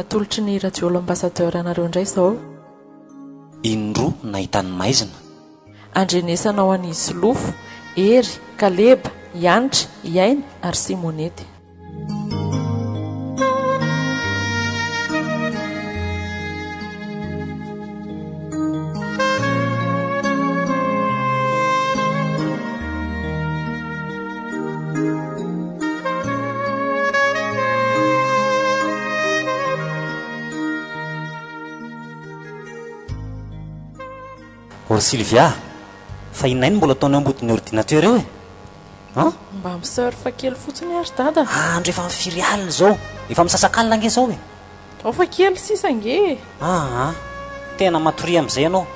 atolotry ny radio ambassadeur anareo indray izao. Indroa nahitany maizina. Andrenesanao an'izy lofo, Ery, Kaleba, Yanitra, Iaina ary Simonety. Or Sylvia, fa inay mbola ataonao ambodin'ny ordinateur eo e? Mba misurfa kely fotsiny ary dada. Andro efa mifiry alina zao, efa misasakalina nge zao e. Ao fa kely sisa nge. Tena matory amin'izay ianao.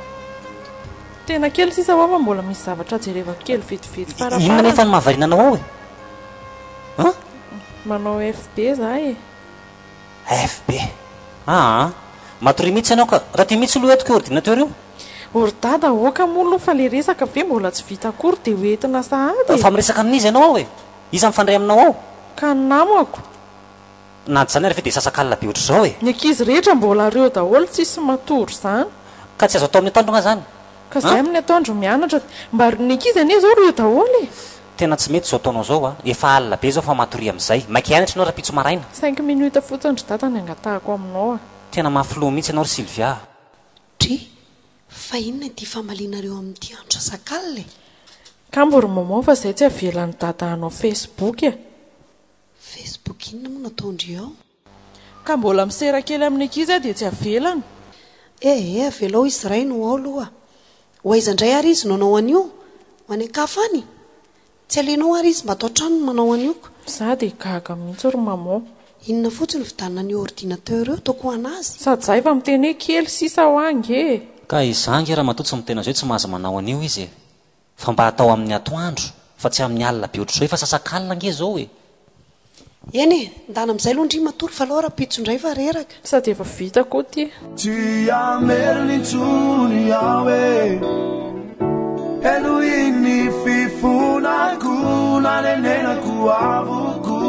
Tena kely sisa fa mbola misy zavatra jerevako kely vetivety farafara. Inona nefa ny mahavarinanao ao e? Manao FB za e. FB? Matory mihitsy ianao ka raha ty mihitsy loha etiko ordinateur io. Or dada oka molo fa le resaka ve mbola tsy vita akory dia hoentina sahady. Fa miresaka amin'izy ianao ao e. Iza mifandray aminao ao. Ka namako. Na tsy zany ary fe dia sasakalina be ohatr'izao e. Ny ankizy rehetra mbola reo daholo tsisy matory zany. Ka tsy azo atao amin'ny atoandro nga zany. Ka izay amin'ny atoandro mianatra mba ny ankizy anie zao reo daholo e. Tena tsy mety zao ataonao zao efa alina be zao fa matory amin'izay. Maika hianatra ianao raha pitso maraina. 5 minutes fotsiny dada ny angatahako aminao. Tena mafilo mihitsy ianao ry Sylvia. Fa inona ty famalinareo amin'ity andro sakalina e? Kambory maman fa izay tsy avelan'ny dada anao Facebook e. Facebook inona moa nataondry ao? Ka mbola misera kely amin'ny ankizy dia tsy avelany. Avelao izy iray no ao aloha. Hoaizandray ary izy nanao an'io any an-kafa any. Tsy alenao ary izy mba atao trano manao an'io. Za dia gaga mihitsy ry maman. Inona fotsiny vidanina ny ordinateur eo toko anazy? Sady zay fa miteny hoe kely sisa ho ange. Ka izangy raha matoa tsy mitena zao tsy mahazo manao an'io izy e. Fa mba atao amin'ny atoandro fa tsy amin'ny alina be ohatr'izao efa sasakalina nge zao e. Eny e, ndana amin'izay aloha ndry matory fa aloha raha pitsondray fa reraka. Sady efa vita koa ty. Ty amelinitsony aho e. Elo iny fifonako nanenenako avoko.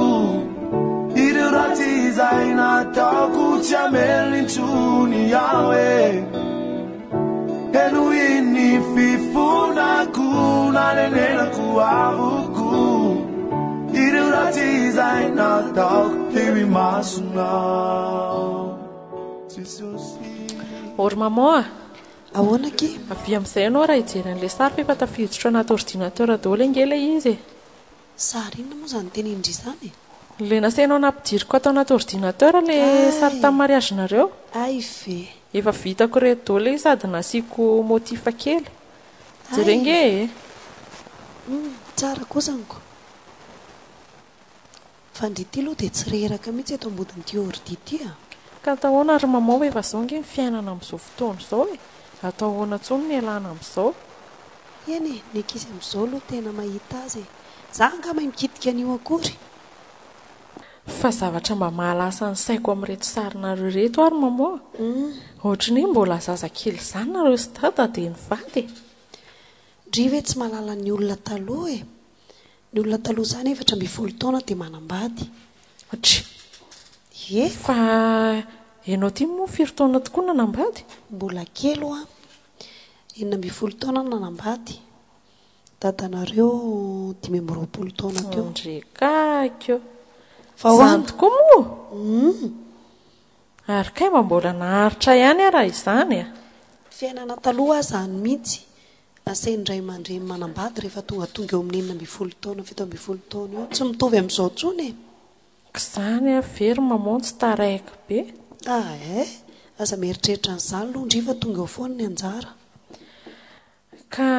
Ireo raty izay nataoko tsy amelinitsony aho e. Elo iny fifonako nanenenako avoko. Ireo raty izay nataoko teo imasonao. Or maman ahoana ky? Avy amin'izay ianao raha hijery an'ilay sary efa tafiditra anaty ordinateur daholo angela izy e. Sary inona moa zany teny indry izany? Le nasainao nampidiriko ato anaty ordinateur le sary tamin'ny mariagenareo. Ay ve. Efa vitako reto daholo sady nasiako motifa kely. Jerenge e. Tsara kosanko. Fa ndrity aloha dia tsy reraka mihitsy eto ambodin'ity ordi ity a. Ka atao ahoana ry maman efa izao nge ny fiainana amin'izao fotoana izao e. Atao ahoana intsony ny ialana amin'izao. Eny e, ny ankizy amin'izao aloha tena mahita azy e. Za nga mahay mikitika an'io akory. Fa zavatra mba mahalasa ny saiko amin'ireto sarinareo reto ary maman. Ohatrany mbola zazakely izany nareo sy dada dia nivady. Ndry ve tsy mahalala ny olona taloha e. Ny olona taloha izany 17 taona dia manambady. Fa ianao ty moa 4 taona tokoa nanambady? Mbola kely ho 19 taona nanambady. Dadanareo 20 taona teo. Ndrekakyo. Fa izany tokoa moa? Ary kay mbola naharitra ihany raha izany a. Fiainana taloha izany mihitsy. Asain'ray aman-dreny manambady rehefa tonga eo amin'ny 19 taona 17 taona eo. Tsy mitovy amin'izao tsony e. Izany a very maman tsy taraika be. Aza mieritreritra an'izany aloha ndry fa tonga eo foana ny anjara. Ka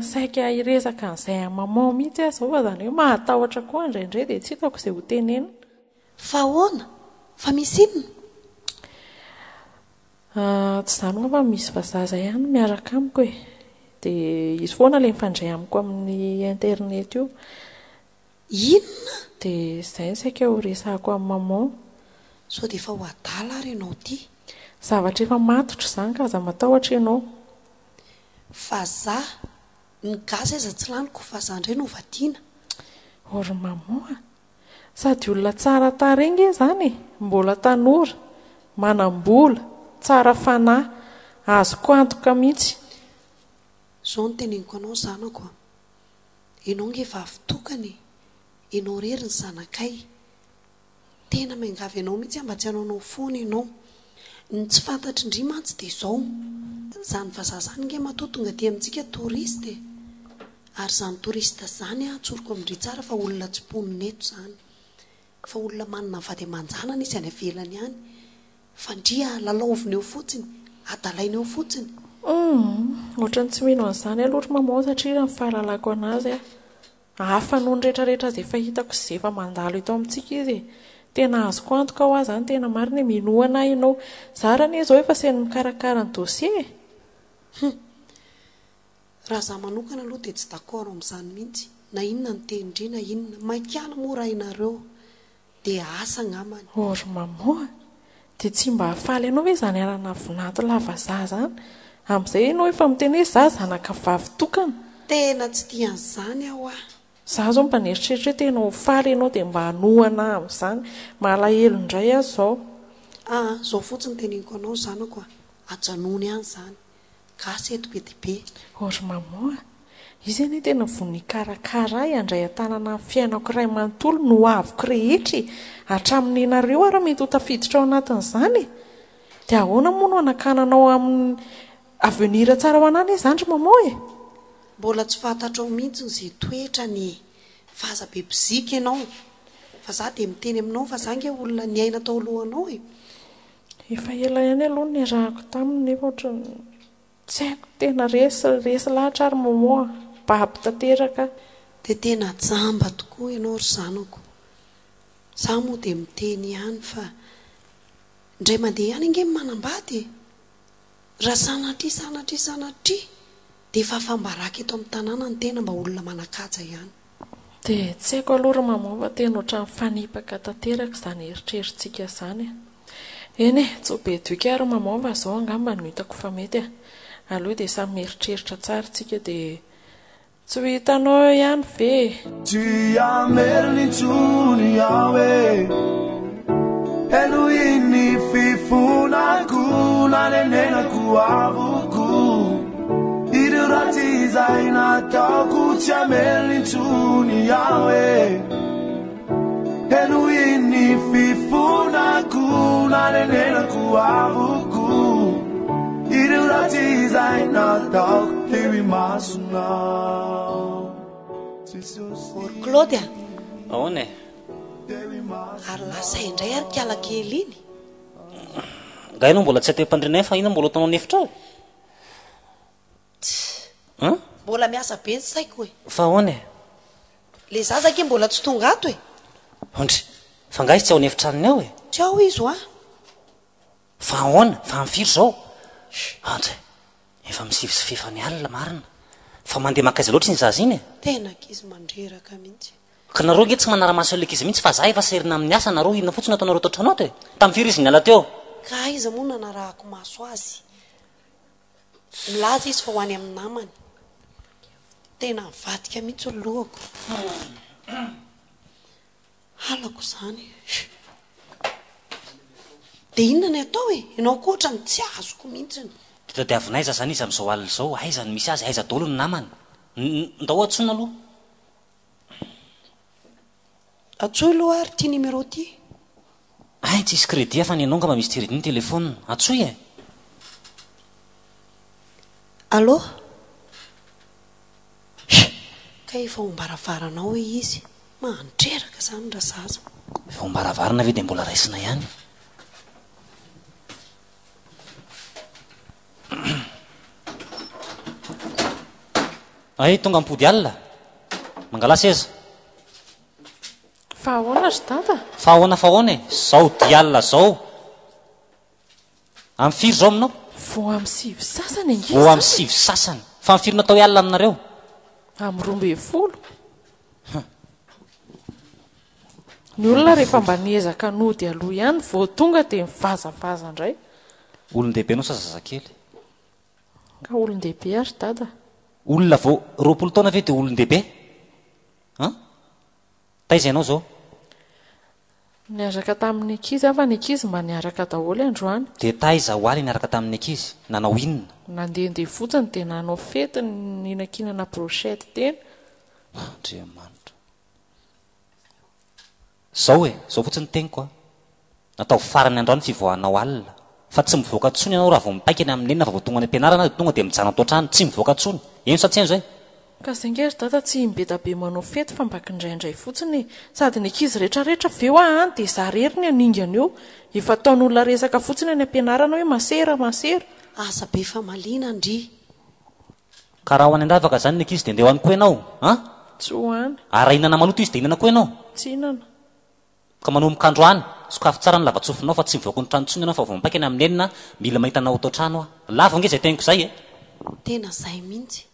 saika hiresaka an'izay maman mihitsy aho zao zany hoe mahatahotra koa indraindray dia tsy hitako izay ho tenenina. Fa ahoana? Fa misy inona? Tsy izany moa fa misy vazaza ihany miaraka amiko e. Dia izy foana ilay mifandray amiko amin'ny internet io. Inona? Dia izay saika ho resahako amin'ny maman. Sao dia efa ho adala ary ianao ty. Zavatra efa matotra izany ka aza matahotra ianao. Fa za ny gasy aza tsy laniko fa za indray no vadiana. Or maman sady olona tsara tarengy izany, mbola tanora, manam-bola, tsara fanahy, azoko antoka mihitsy. Zao no teneniko anao zanako, ianao nge vavy tokany, ianao rery ny zanakay, tena miangavy ianao mihitsy mba tsy hanao foana ianao. Ny tsy fantatry indri mantsy dia izao, izany vazaha izany nge matoa tonga aty amintsika torista, ary izany torista izany atsoriko amindry tsara fa olona tsy mponina eto izany, fa olona manana vady aman-janana izy any ivelany any, fa ndria lalaoviny eo fotsiny, adalaina eo fotsiny. Ohatrany tsy mino an'izany aloha mamoa, satria raha ny fahalalako anazy hafa noho ny rehetrarehetra izay fahitako sy izay efa mandalo eto amintsika izy. Tena azoko antoka ho azy zany, tena marina minoana ianao. Zarany izao efa seny mikarakara ny dossier. Raha za manokana aloha dia tsy d'accord amin'izany mihitsy. Na inona ny tendry, na inona maikana mora inareo dia asa ngamany. Ory mamoa, dia tsy mba hafaly ianao hoe zany arana vinato lava za zany. Amin'izay ianao efa miteny hoe za zanaka vavy tokana. Tena tsy tian'izany aho ah. Za zao mba nieritreritra hoe tena ho faly ianao dia mba hanoana amin'izany. Malahelo indray aho zao. Zao fotsiny teneniko anao zanako, ajanony ihany izany. Gasy eto be dia be. Ory mamoa, izy anie tena voninkarakara handray an-tanana amin'ny fiainako iray manontolo no aviko rehetra hatramin'ny nareo ary mety ho tafiditra ao anatin'izany. Dia ahoana moa no anakananao amin'ny avenir tsara ho anany izany mamoa e? Mbola tsy fantatrao mihitsy izay toetra ny faza be bozika ianao, fa za dia miteny aminao fa za nge olona ny aina tao alohanao e. Efa ela ihany aloha ny arahako taminy, nefa ohatrany tsy haiko, tena resy lahatra ary mamoa, baby tanteraka. Dia tena jamba tokoa ianao ry zanako. Za moa dia miteny ihany fa indray mandeha ihany nge manambady. Raha sanatria dia efa fambaraka eto amin'ny tanàna ny tena mba olona manakaja ihany. Dia tsy haiko aloha ry mamoa fa tena ohatran'ny fanipaka tanteraka izany eritrerintsika izany. Eny tsy ho be doika ary mamoa fa izao angamba no hitako fa mety aloha dia samy mieritreritra tsara tsika dia tsy ho hitanao ihany ve. Tsy ameriny intsony aho e, elohiny fifonako nanenenako avoko, ireo ratsy izay nataoko tsy ameriny intsony aho e, elohiny fifonako nanenenako avoko, ireo ratsy izay nataoko teo imasonao. Ory Claude ahoana e? Ary lasay indray ary kiala kely iny. Nga ianao mbola tsy atem-pandrinay fa ina mbola tanao nefitra ao? Mbola miasa be ny saiko e. Fa ahoana e? Le zazake mbola tsy tonga ato e. Ondry, fa nga izy tsy ao nefitrany ao e? Tsy ao izy ho Fa ahoana? Fa amfiry zao? Andry, efa misivy sy fefany alina marina. Fa mandeha makaiza loatra iny zaza iny e? Tena kizy mandreraka mihitsy. Ka nareo nge tsy manara-maso an'ilay izy mihitsy fa za efa serina amin'ny asa, nareo inona fotsiny ataonareo tao trano ato e? Tamin'ny firy izy niala teo? Ka iza moa nanarahako maso azy. Milaza izy fa ho any amin'ny namany. Tena mivadika mihitsy ny lohako. Halako izany. Dia inona ny atao e? Ianao koa ohatrany tsy azoko mihitsy. Tadiavinaiza zany izy amin'izao alina izao, aiza ny misy azy, aiza daholo ny namany. Ndao atsona aloha. Atsoy aloha ary ty numéro ty. Ay, tsy isy crédit fa ny anao ngamba misy crédit ny téléphone. Atsoy e. Allô? Ka efa hombaravaranao izy. Mandreraka izany raha zaza. Efa hombaravarana ve dia mbola raisina ihany. Ay, tonga ampody alina. Mangala seza. Fa ahoana ry dada? Fa ahoana e? Zao dia alina zao. Amin'ny firy zao aminao? Vao amin'ny sivy sasany ange. Vao amin'ny sivy sasany. Fa amin'ny firy natao hoe alina aminareo? Amin'ny 12. Ny olona rehefa mba niezaka nody aloha ihany vao tonga dia mivazavaza indray. Olon-dehibe anao sa zazakely? Ka olon-dehibe ary dada. Olona vao 20 taona ve dia olon-dehibe? Taiza ianao zao? Niaraka tamin'ny ankizy afa ny ankizy mba niaraka daholo androany. Dia taiza ho aly niaraka tamin'ny ankizy nanao inona? Nandehandeha fotsiny dia nanao fety ninankinana brochette teny. Andriamanitra. Zao zao fotsiny teniko a. Natao farany androany fivoahanao alina. Fa tsy mivoaka tsony ianao raha vao mipaikany amin'ny nenina fa vao tonga any am-pianarana dia tonga dia mijana atao trano, tsy mivoaka tsony. Eno sa tsy eno zay? Ka zengery dada tsy mibeda-be manao fety fa mbakindraindray fotsiny sady ny ankizy rehetrarehetra veo any dia zareriny aningana eo efa taon'olona resaka fotsiny any am-pianarana hoe masera asa be fa malina andry. Ka raha ho any andavaka zany ny ankizy dia ndeha ho any koa ianao a? Tsy hoany. Ara inana manoto izy dia inana koa ianao? Tsy inana. Ka manomboka androany sokafy tsara ny lavatsofinao fa tsy mivoaka ny trano tsony ianao fa vao mipaika any amin'ny enina mila mahitanao atao trano a. Lava nge zay teniko zay Tena zay mihitsy.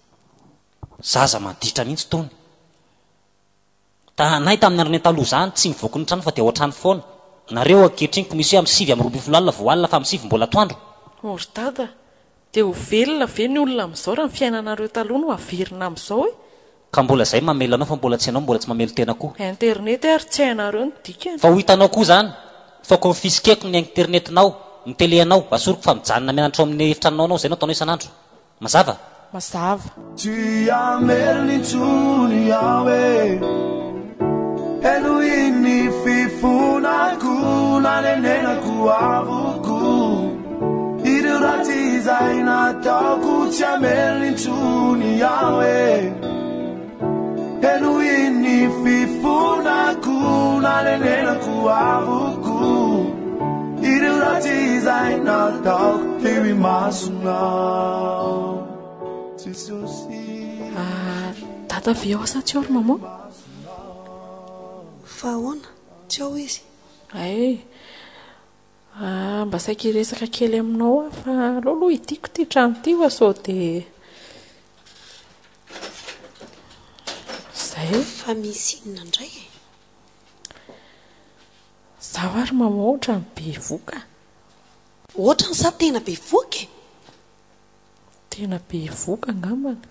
Zaza manditra mihitsy tony. Tanay tamin'ny andro ny taloha zany tsy mivoaka ny trano fa dia ao trano foana. Nareo ankehitriny misy hoe amin'ny 9:20 alina vao alina fa amin'ny 9 mbola atoandro. Ory dada dia ho velona ve ny olona amin'izao raha ny fiainanareo taloha no averina amin'izao Ka mbola zay mamelo anao fa mbola tsy ianao mbola tsy mamelo tena koa. Internet ary tsy hainareo ny dikany. Fa ho hitanao koa zany fa konfiskeko ny internetinao ny telenao asoroko fa mijanona mianatra amin'ny efitranonao anao zay nao ataonao isan'andro. Mazava? Mazava. Tsy amelony tsony awe eno iny fifonako nanenenako avoko ireo raty izay nataoko tsy amelony tsony awe eno iny fifonako nanenenako avoko ireo raty izay nataoko teo imasonao. Dada ve ao sa tsy ao ry mama? Fa ahoana tsy ao izy? Mba saika resaka kely aminao fa aloha itiako ty trano ty fa sao dia zay fa misy inona indray Zaho ary mama ohatra ny be voka. Ohatra ny sa tena be voka Tena be voka angambany.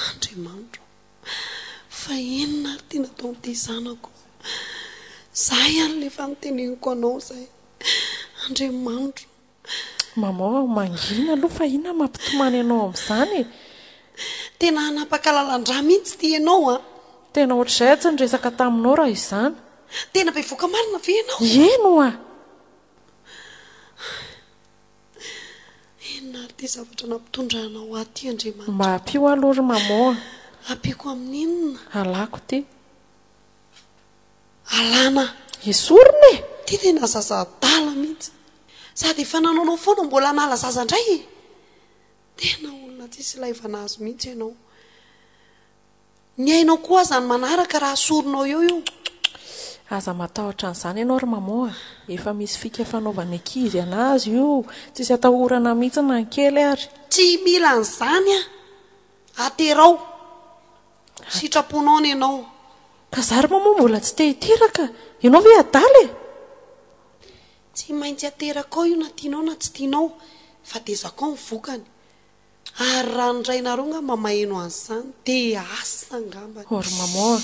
Andriamanitra, fa inona ary tena atao amin'ity zanako? Zay ihany le fanoteneniko anao zay. Andriamanitra. Mama mangina aloha fa inona mampitomany anao amin'izany? Tena hanapakalalan-drà mihitsy ty ianao Tena ohatr'izay tsy niresaka taminao raha izany. Tena be voka marina ve ianao? Eno Inona ary ty zavatra nampitondra anao aty Andriamanitra? Mba ampio aloha ry mama. Ampiko amin'ny inona? Alako ty. Alana. Esoriny Ty tena zaza-dala mihitsy. Sady efa nanaonao foana mbola nala zaza indray. Tena olona tsisy laivana azy mihitsy ianao. Ny ainao koa aza ny manaraka raha soronao eo. Aza matahotra an'izany ianao ry mama. Efa misy fika fanaovana ankizy anazy io. Tsisy atahorana mihitsy na ny kely ary. Tsy mila an'izany aterao. Sitraponao ny ianao. Ka zary mama mbola tsy te hiteraka. Ianao ve adaly? Tsy maintsy ateraka ao io na tianao na tsy tianao. Fa tezaka ao ny vokany. Ary raha ndrainareo nga mamaheno an'izany dia asa angamba. Ory mama,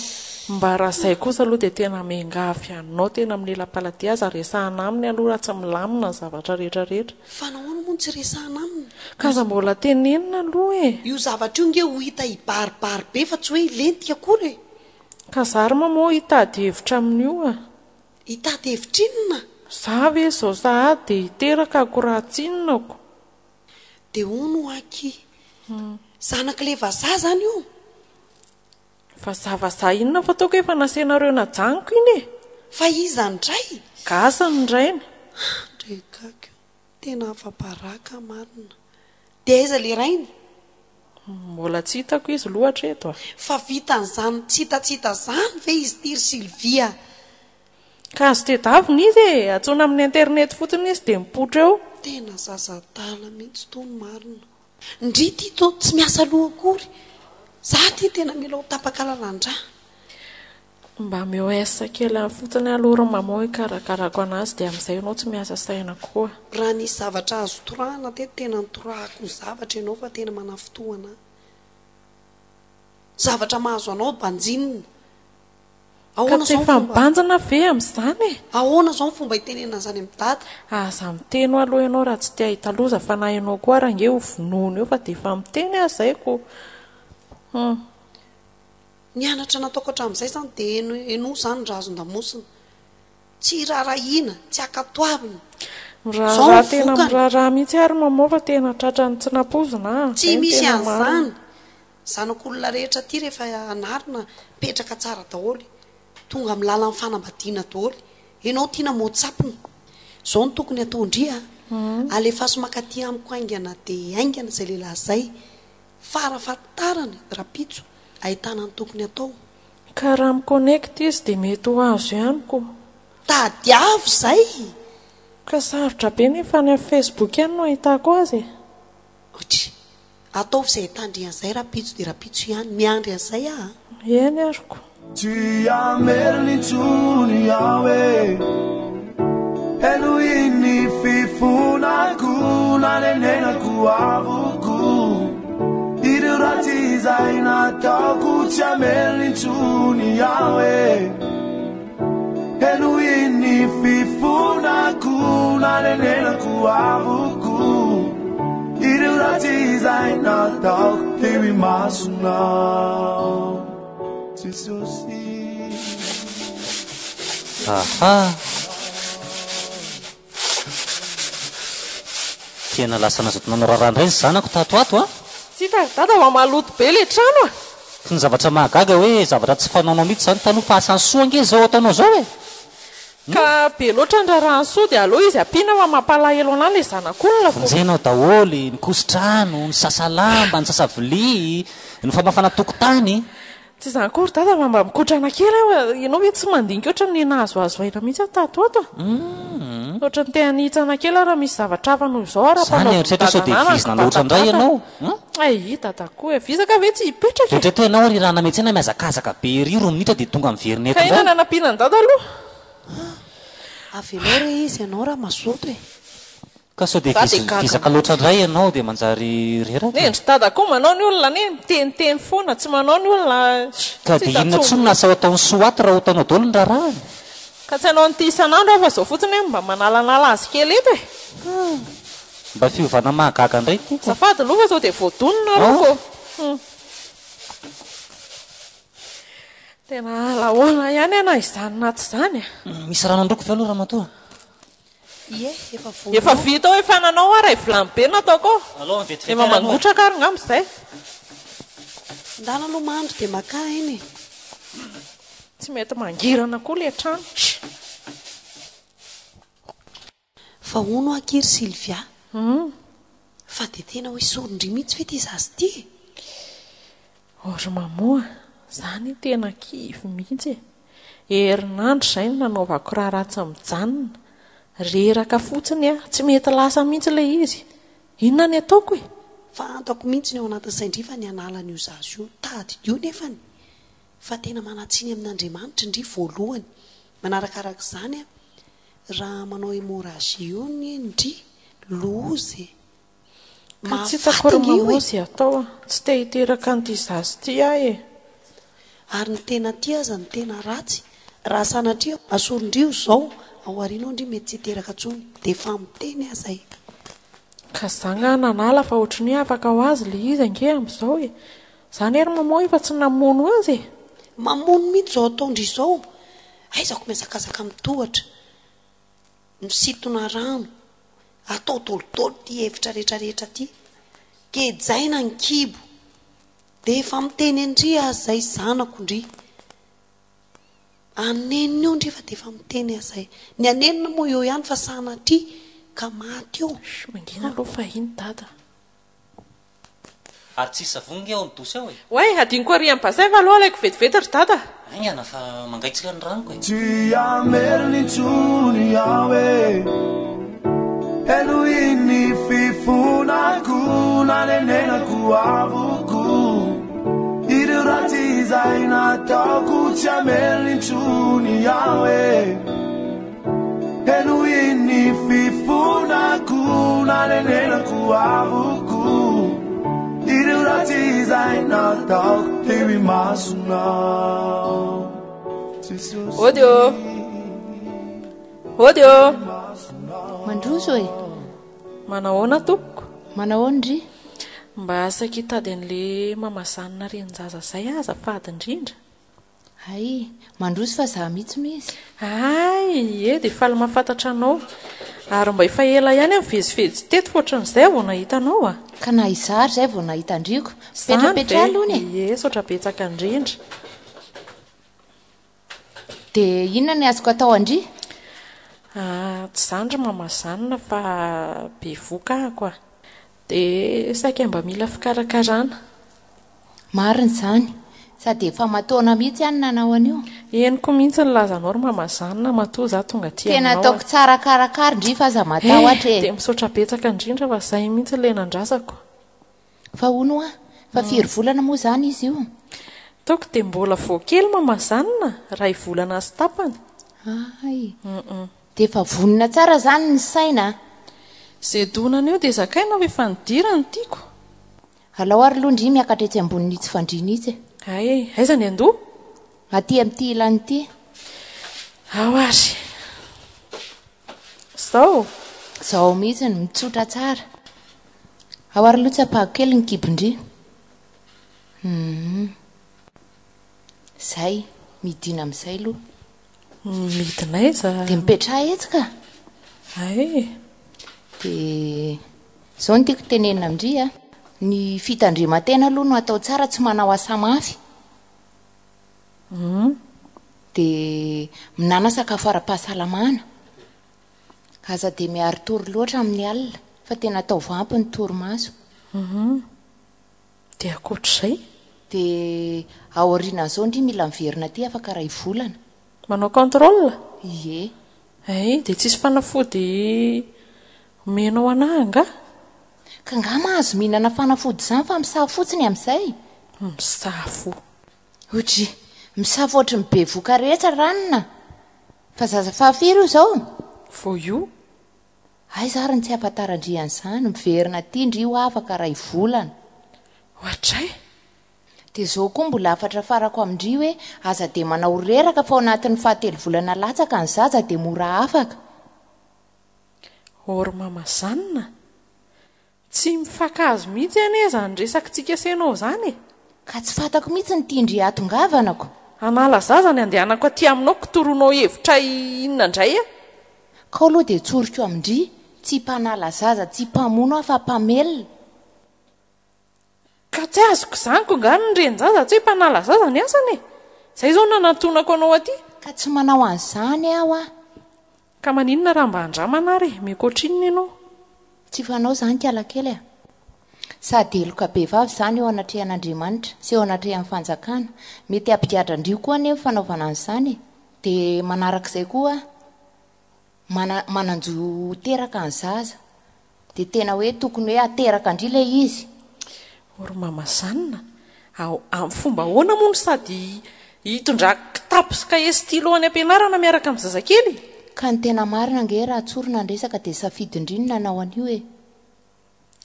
mba raha izay kosa aloha dia tena mengafy anao tena amin'ny ela-paladia aza resahana aminy aloha raha tsy milamina ny zavatra rehetrarehetra. Fa nahoana moa tsy resahana aminy? Kaza mbola tenenina aloha Io zavatra io nge ho hita hibaribary be fa tsy hoe ilentika akory. Ka zary mama hitady hevitra amin'io Hitady hevitra inona? Za ve zao sahady dia hiteraka ako raha tsinonako. Dia hono aky. Zanak'ilay vazaha zany io. Fa zava-za inona fa ataoko efa nasenareo najaniko iny Fa iza ndray? Gasany indrainy. Ndrekaka. Tena afa-baraka marina. Dia aiza le rainy? Mbola tsy hitako izy loatra eto Fa vitan'izany tsitatsita zany ve izy tiry Sylvia? Ka azo tedavina izy atsoina amin'ny internet fotsiny izy dia mipotra eo. Tena zaza-dala mihitsy tony marina. Ndry ty to tsy miasa loha akory. Za ty tena mila ho tapakalalan-drà. Mba meo esa kely fotsiny aloha ry mama hoe karakarako anazy dia amin'izay ianao tsy miasa saina koa. Raha nisy zavatra azo torahana tena nitorahako ny zavatra ianao fa tena manafitoana. Zavatra mahazo anao banjinina. ka tsy efa mibanjana ve amin'izany ahoana zao ny fomba hitenena zany amin'ny dada aza miteny aloha ianao raha tsy tia hitaloza fa na ianao koa raha nge ho vonoana eo fa dia efa miteny azaiko nianatra nataoko hatramin'izay zany dia eno zany raha azon-damosina tsy raharahiana tsy akatoavina raha tena miraharaha mihitsy ary mamao fa tena tratrany tsy napozina tsy misy an'izany zanak'olona rehetra ty rehefa anarina petraka tsara daholy tonga amin'ny lala ny fanambadiana daholy ianao tiana moatsapina zao ny tokony ataondria alefaso makaty amiko aingana dia aingana izay lehilahy zay farafatarany rapitso ahitana ny tokony atao ka raha miconnecte izy dia mety ho azo ihanyko tadiavo zay ka sarotra be nefa ny amin'ny Facebook ihany no ahitako azy otry ataovy izay hitandrian'izay rapitso dia rapitso ihany miandry an'izay eny aroko Tsy ameriny tsony aho eno iny fifonako nanenenako avoko ireo ratsy izay nataoko tsy ameriny tsony aho eno iny fifonako nanenenako avoko ireo ratsy izay nataoko teo imasonao aha tena lasa nazoto nanao raharandray ny zanako tatoato tsy dada va maloto be le trano ny zavatra mahagaga hoe zavatra tsy fanaonao mihitsy zany taloha fa asany soa ange zao ataonao zao ka be loatra ny raharahany soa dia aloha izy ampina fa mampalahelo anay le zanak'olona vonjenao daholy ny kositrano ny sasalamba ny sasavili ny famafana tokotany tsy zany kory dada fa mba mikotrana kely ianao hoe tsy mandinika oatra ny nahazoazo aina mihitsy tato ato oatra ny teanitsana kely raha misy zavatra hafa noho izao zany eritretra sao dia vizina loatra indray ianao ay dada koa visaka ve tsy hipetraka rehetra ianao ry raha nametsena miazakazaka be riro minitra dia tonga miverinety ka ina nanampiana ny dada aloha avelao re izy ianao raha mazoto ka sao dia vizaka loatra indray ianao dia manjary reraka endry dada koa manao ny olona ne miteniteny foana tsy manao ny olona ka dia inona tsono nasao ataony soaty raha otaonao daholo ny raharahany ka tsy hanao nyty isan'andro afa zao fotsiny hoe mba manalanala azy kely eto mba fiovana mahagaga indray ty zafady aloha fa zao dia voadonina roko tena lahoana ihany ana izany tsy zany misy rano androko ve aloha raha matoa efa vita ao efa nanao ara ivolany be nataoko efa mangotraka ary ngam'izay ndana aloha mahandro dia maka iny tsy mety mangirana koa le trano fa hono akiry Sylvia fa dia tena hoe sorondry mihitsy fe ty zazy ty ory mamoa zany tena kivy mihitsy herinandro izay no nanaovako raha ratsy mijanona reraka fotsiny tsy mety lasa mihitsy ilay izy inona ny ataoko fa antako mihitsy ny ao anatin'ny saindrifa ny analana io zazy io tady io nefany fa tena manatsiny amin'Andriamanitra indri voalohany manarakarak' izany raha manao hémorragie io ny indri lozy ka tsy takory mamozy atao tsy te hiteraka n'ity zazy ty ary ny tena ty aza ny tena ratsy raha sanatria asorondrio zao ao arinao ndry mety tsy hiteraka tsony dia efa miteny azay ka zanga nanala fa ohatry ny afaka ho azy le izy ange amin'izao zany ery mamoa efa tsy namono azy mamono mihitsy zao ataondry izao aizako miazakazaka mitohatra misitona rano atao dolodolo ty hevitra rehetrarehetra ty kejaina ny kibo dia efa miteny andry azy zay zanako ndry anenina eo ndry fa dia efa miteny azay ny anenina moa eo ihany fa sanatry ka maty eo mangina aloha fa iny dada ary tsisy savongy ao nydosy ao oay adiniko ary amin'ny basay fa aloha alaiko vetivetry dada aingana fa mangaitsika ny ranoko tsy ameriny tsony aho eno iny fifonako nanenenako avoko ireo ratsy izay nataoko tsy ameriny tsony aho eno iny fifonako nanenenako avoko ireo ratsy izay nataoko teo imasonao tsy Ody mandroso e manahoana tompoko manahoandry mba asaky hitady an'le mamazanona renjaza zay aza fady indrindra ay mandroso fa za mihitsy misy ay dia faly mahafantatra anao ary mba efa ela ihany mivezivezy teto foatran'izay vao nahita anao a ka na izary zay vao nahita andriko petrapetra alohany e sotra betsaka indrindra dia inona ny azoko atao andry tsy zandry mamazanona fa be voka ahako a dia saika mba mila fikarakarana mariny zany sady efa mataona mihitsy ihany nanao an'io eniko mihitsy ny lazanao ry mamazanona matoa za tonga tena ataoko tsara karakara ndry fa aza matahotra e dia misaotra betsaka indrindra fa zay mihitsy le nandrasako fa hono a fa firy volana moa zany izy io taoko dia mbola voakely mamazanona raha ivolana sy tapany ay dia efa vonina tsara zany ny saina zay donana eo dia zakaina hoe efa nidira ny tiako alao ary lohandry miakatra etsy ambonin'itsy fandrinitsy ay aiza ny andoha aty amin'ity ilany ity ao ary zao mihitsy ny mitsotra tsara ao ary loha tsy apaho kely ny kibondry zay midina amin'izay aloha midina aiza dia mipetra etsika ay dia zao no tiako tenenina amindry a ny fitandreman-tena aloha no atao tsara tsy manao asa mafy dia minana sakafo ara-pahasalamana aza dia miaro tory loatra amin'ny alina fa tena atao vampy ny torimaso dia akoatr'izay dia aorianan'izao ndry mila miverina aty afaka ray volana manao contrôle ie ay dia tsisy fanafody menao anahanga ka nga mahazo mihinana fanafody izany fa misaha fotsiny amin'izay misafo otry misafo ohatry ny be voka rehetra ranona fa zaza fahafiry io izao vo io ay zary ny tsy afantarandrian'izany miverina aty ndry io afaka ray volana ohatray dia zao koa mbola afatra farako amindry hoe aza dia manao reraka fa ao anatin'ny 7 volana latsaka ny zaza dia mora afaka ory mamazanona tsy mifankahazo mihitsy aneza ny resakitsika senao zany ka tsy fantako mihitsy ny tiandry atongavanako anala zaza ny andehanako aty aminao kitoronao hevitra inona indray a ka aloha dia tsoriko amindry tsy mpanala zaza tsy mpamono aho fa mpamelona ka tsy azoko izany ko ngano ny renjaza tsy hoe mpanala zaza ny asany zay zao nanantonako anao aty ka tsy manao an'izany aho a ka maninona raha mba handramana ary mikoatrinona ianao tsy fanao zany kialakely a sady eloka be vavy zany eo anatrehan'Andriamanitra sy eo anatrehan'ny fanjakana mety ampigadra-ndrio koa nefa fanaovana an'izany dia manarak'izay koa mananjo teraka ny zaza dia tena hoe tokony hoe ateraka indri ilay izy ory mamazanona amin'ny fomba ahoana moa no sady hitondra kitapo sy kahier stylo any ampianarana miaraka amin'ny zazakely ka ny tena marina nge raha tsorona ndresaka dia safidy indriny nanao an'io e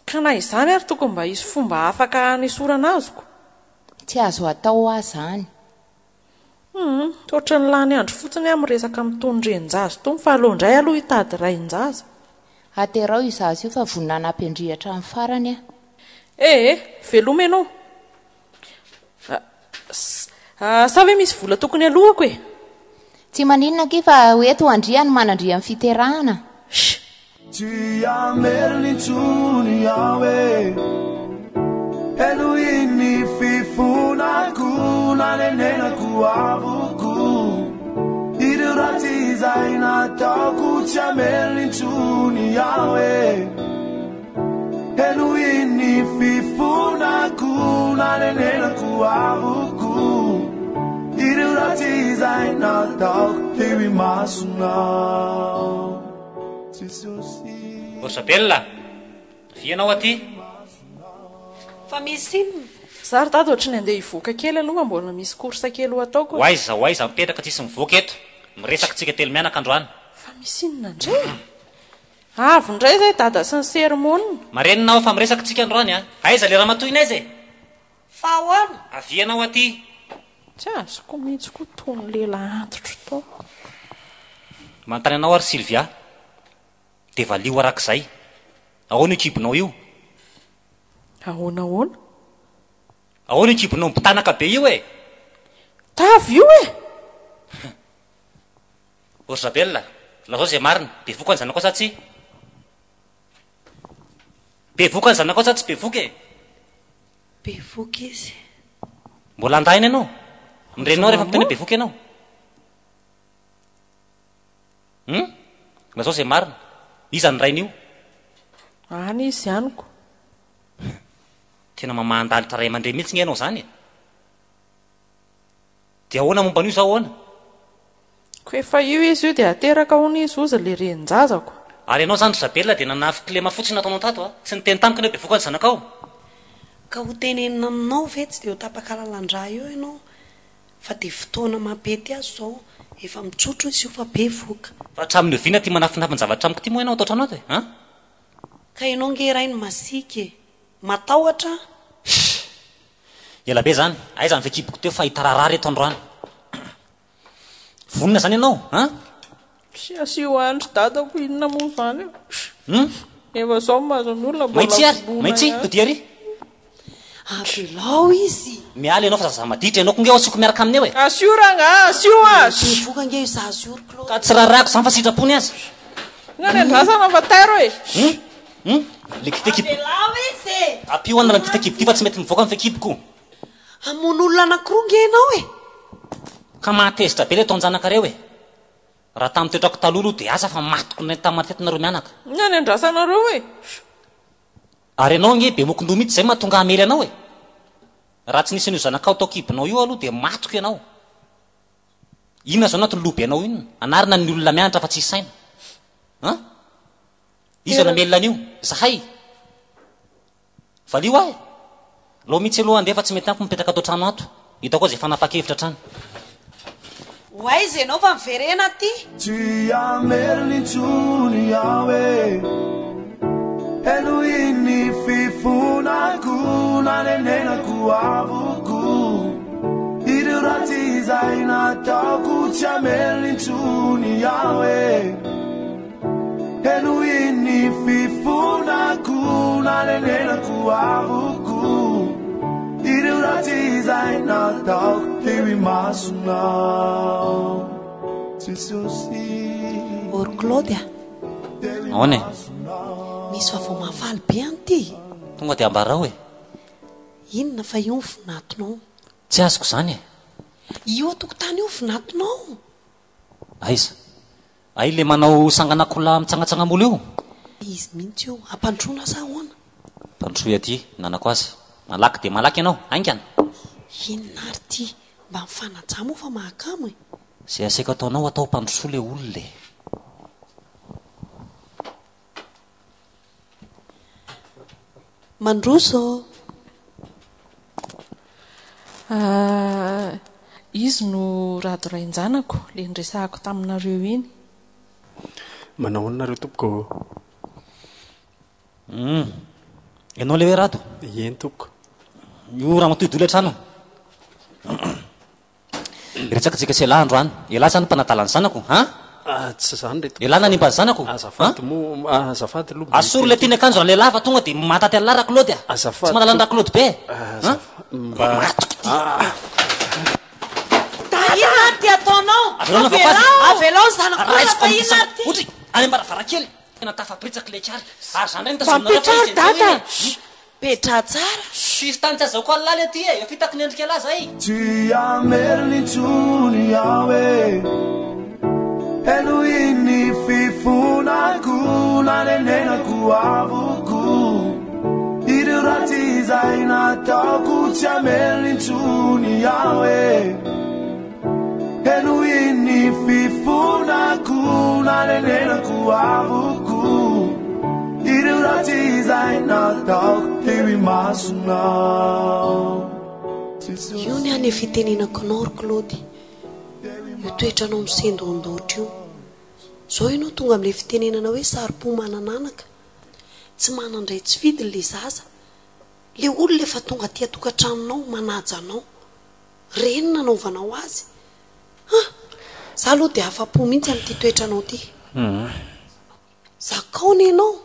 ka na izany ary tokony mba hisy fomba afaka hanesorana azoko tsy azo atao aho zany ohatra ny lany andro fotsiny amin'ny resaka mitony renjaza tony fa alohandray aloha hitady rain-jaza aterao izazy io fa voninana ampiandrihatra amin'ny farany a veloma ianao sa hoe misy vola tokony alohako e tsy maninona ke fa hoeto andriany manandria amin'ny fiterahana tsy ameriny tsony awe elo iny fifonako nanenenako avoko ireo ratsy izay nataoko tsy ameriny tsony awe elo iny fifonako nanenenako avoko ireo ratsy izay nataoko teo imasonao Orsabella, vienao aty fa misy inona zary tady ohatry ny andeha hivoaka kely aloha mbola misy korsa kely ho ataoko aiza mipetraka tsisy mivoaka eto miresaka tsika telo mianaka androany fa misy inona indray avo indray zay dada sy ny sermonina marenina ao fa miresaka tsika androany a aiza le raha matoina aiza fa ahoana avianao aty tsy azoko mihitsy koa tony lehilahy antitro tao. manontany anao ary Sylvia dia valio arak'izay ahoana io kibonao io? Ahoana ahoana io kibonao mpitanaka be io e? tavy io e? Orzabella lazao zay marina be voka ny zanakao sa tsy? Be voka ny zanakao sa tsy be voka e? be voka izy. Mbola andainy ianao mirenao rehefa miteny be voka ianao. lazao zay marina iza ny rain'io? Any izy aniko. Tena mamandalitra ray aman-dreny mihitsy ny ianao zany e. Dia ahoana momba an'io zao ahoana? Ko efa io izy io dia ateraka hono izy oza le renin-jazako. Ary ianao zany Isabella dia nanafy kilema fotsiny nataonao tato a sy ny teny tamiko ny be voka ny zanakao. Ka ho tenenina aminao ve tsy dia ho tapakalalan-dra eo ianao fa dia fotoana mampety azy zao efa mitsotro izy io fa be voka. Fa hatramin'ny oviana ty manafinafy ny zavatra amiko ty moa ianao atao trano ato e? Ka ianao nge rainy masika e matahotra. Ela be zany aiza ny fekiboko teo fa hitararary eto androany. Vonina zany ianao sy asio andro dadako inona moa zany io. Efa zao mahazo ny olona maitsy ary maitsy todia ary abelao izy miala ianao fa zazamaditra ianao konge asioko miaraka aminy eo e. asio ranga asio azy be voka nge za asioro Claude. Ka tsy rarahako zany fa sitrapony azy ngany andrasana fa tairo e. le kitekiboko Abelao izy apio anala ny kitekiboko ty fa tsy mety mivoaka amin'ny fekiboko. amon'olona anankiroa nge ianao e. Ka mahatezitra be le taonjanakareo e. Raha tamin'ny toetrako talolo dia asa fa matoko ny tamin'ny matetinareo mianaka. ngany andrasanareo e. Ary ianao nge be mokondoha mihitsy zay mahatonga amely anao e. Raha tsy nisy an'io zanakao tao kibonao io aloha dia matoko ianao. Inona zao anaty lobe ianao inona anarina ny olona mianatra fa tsy saina izy namelona an'io zahay valio ahy loha mihitsy aloha andeha fa tsy mety amiko mipetraka atao trano ato hitako zay fanapa-kevitra trano. Waize nova mverena ty Tsy ameliny tsony aho e eno iny fifonako nanenenako avoko ireo ratsy izay nataoko tsy ameliny tsony aho e eno iny fifonako nanenenako avoko ireo ratsy izay nataoko teo imasonao tsisy osi Or Claudia Ahoana e? misy vao mahafaly be an'ity Tonga dia ambarao e. inona fa io ny finatonao Tsy azoko zany e. io atokotany io finatonao Aiza? Ai le manao sanganak'olona mitsangatsangam-bolo io. izy mihitsy io ampandrona sa ahoana Pandroy aty nanako azy. Malaky dia malaky ianao, aingana. inona ary ty mba mifanajamo fa mahakamo e Zay aseka ataonao atao mpandrosoa le olona e. mandroso izy no radorain-janako le nresahako taminareo iny. Manao anareo tompoko? Ianao le hoe rado? Eny tompoko. Io raha matoy-dola trano. Iretsaka tsika tsy elahy androany. Elahy zany mpanatala ny zanako, Tsy zany le tompoko. Elahy nanimba ny zanako. Azafady moa, azafady aloha. Asoro le tiany akanjo le lava tonga dia mataty alara Claude. Azafady. Tsy manalanda Claude be. Mba inona ty ataonao avelao zanak'olona fa inona ty Otry, any ambaravarakely. Tena tafapritsaka le kary. Ary zany reny fampetrary data petra tsara Sisy tany tsy azaoko alaly aty e. Efa hitako ny endrika elahy zay. Tsy ameliny tsony aho e eno iny fifonako nanenenako avoko ireo ratsy izay nataoko tsy ameliny tsony aho e eno iny fifonako nanenenako avoko ireo ratsy izay nataoko teo imasonao io ny any fitenenako anao ry Claude io toetranao misendondotry io zao ianao tonga amin'le fitenenana hoe sary-po manananaka tsy manandray tsy vidiny le zaza le olona efa tonga ty atokantranonao manajanao reny nanaovanao azy za aloha dia afa-po mihitsy amin'ity toetranao ty zakaony ianao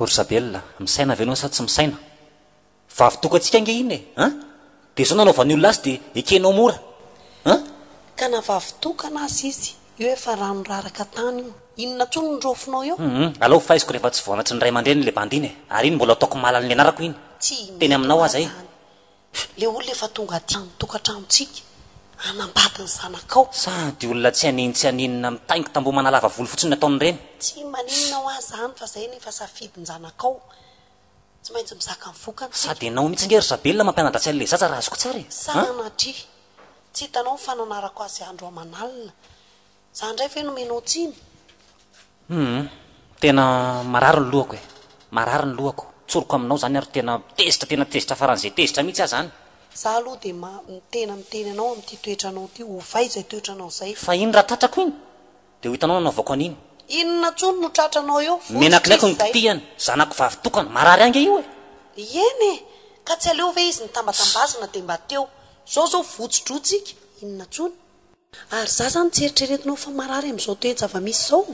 Orzabella misaina avy anao sa tsy misaina vavy tokantsika ange iny e dia zao nanaovan'ny olona azy dia ekenao mora ka navavy tokana azy izy io efa rano raraka tany io inona tsony nydrofinao eo alao faiziko rehefa tsy voanatry ny ray aman-dreny le bandiny e ary iny mbola ataoko malala ny anarako iny teny aminao aza le olona efa tonga tokantranotsika anambady ny zanakao sady olona tsy aninina mitaingo tambo manalava volo fotsiny nataony reny tsy maninona ho azy zany fa zay nefa safidin-janakao tsy maintsy mizaka mivokana sady ianao mihitsy nge Orzabella mampianatra tsy an'le zaza raha azoko tsara e sanatry tsy hitanao fananarako azy andro amanalina za ndray ve nomenao tsiny tena marary ny lohako e marary ny lohako tsoroko aminao zany ary tena tezitra faran'izay tezitra mihitsy ahy zany za aloha dia miteny anao amin'ity toetranao ty ovay zay toetranao zay fa iny raha tratrako iny dia ho hitanao nanaovako an'iny inona tsony no tratranao eo menakilaiko ny titiany zanako vavy tokana marary ange io e eny e ka tsy aleo ve izy nitambatambazana dia mba teo zao votsodrotsika inona tsony ary za zany tsy eritreretinao fa marary amin'izao toejava-misy zao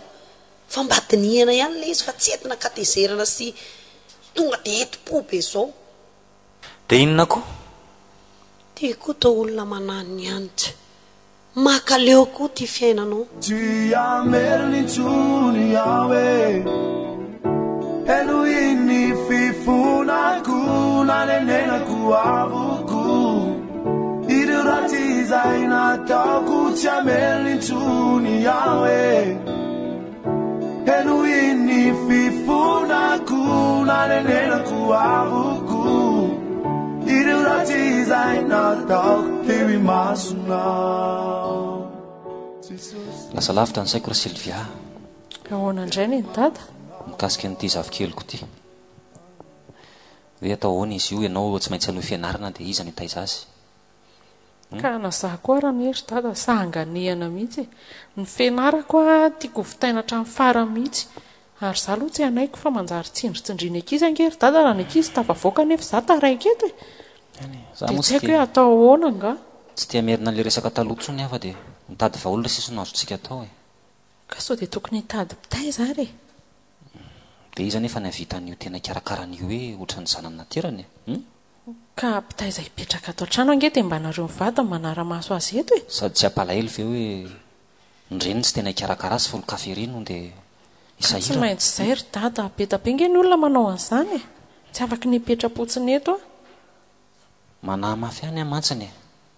fa mba dinihana ihany le izy fa tsy entina katezerana sy tonga dia eti-po be zao dia inona koa tia koa tao olona manany anitra makaleo koa ty fiainanao Dia merlintsony yawe Elo inni fifunako nanenenako avuku Ireo raty izay nataoko tsy merlintsony yawe Elo inni fifunako nanenenako avuku Ireo raty izay nataoko teo imasona lasa lavitra ny saiko ra Sylvia ahoana indray ny dada mikasika n'ity zavikeliko ty hoe atao ahoana izy io ianao tsy maintsy aloha fianarana dia iza ny taiza azy ka nazaha koa raha mihery dada sanganihana mihitsy ny fianarako a tiako vitaina hatramin'ny farany mihitsy ary za aloha tsy anaiko fa manjary tsindritsindrina ankizy angery dada raha ny ankizy tafavoaka nefa za taraika eto dia tsy haiko hoe atao ahoana nga tsy tia merina le resaka taloha tsony afa dia mitady vaolona sisy nazotsika atao e ka sao dia tokony hitady pitay za re dia iza nefa ny avitan'io tena karakaranyio hoe ohatran'ny zanany naterany ka pitay za hipetraka ato an-trano ange dia mba nareo mivady ny manara-maso azy eto e sady tsy ampalahelo ve hoe nreniny tsy tena hikarakara azy folo-kafe reno dia tsy isahira maintsy zay ry dada betabe nge ny olona manao an'izany e tsy afaka ny hipetra-potsiny eto a manahy mafy any amantsiny e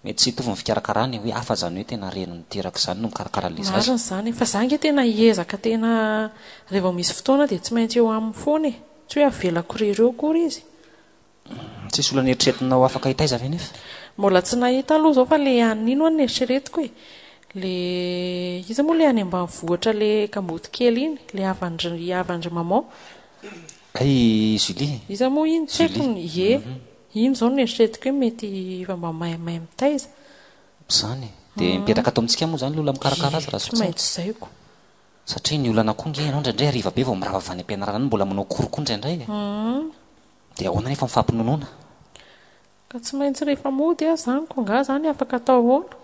mety tsy hitovy ny fikarakarany hoe afa zany hoe tena reny niteraka zany no mikarakara-le zazy mariny zany fa za nge tena hiezaka tena rehefa misy fotoana dia tsy maintsy eo amin'ny foana e tsy hoe avelako rereo kory izy tsisy olana eritreretinao afaka hitaiza ve nefa mbola tsy nahita aloha zao fa le anino any eritreretiko e le izy moa le any ambany vohatra le kamboty kely iny le avandry maman ay Julie izy moa iny tsy haiko ny iny zao no eritreretiko hoe mety efa mba mahay mitaiza zany dia mipetraka ato amintsika moa zany lola mikarakara azy raha tsy maintsy zaiko satria ny olana koa nge ianao indraindray hariva be vao mirava avy any am-pianarana any mbola manao koroko indraindray e dia ahoana nefa mifampinonoana ka tsy maintsy rehefa mody a zany ko nga zany afaka atao ahoana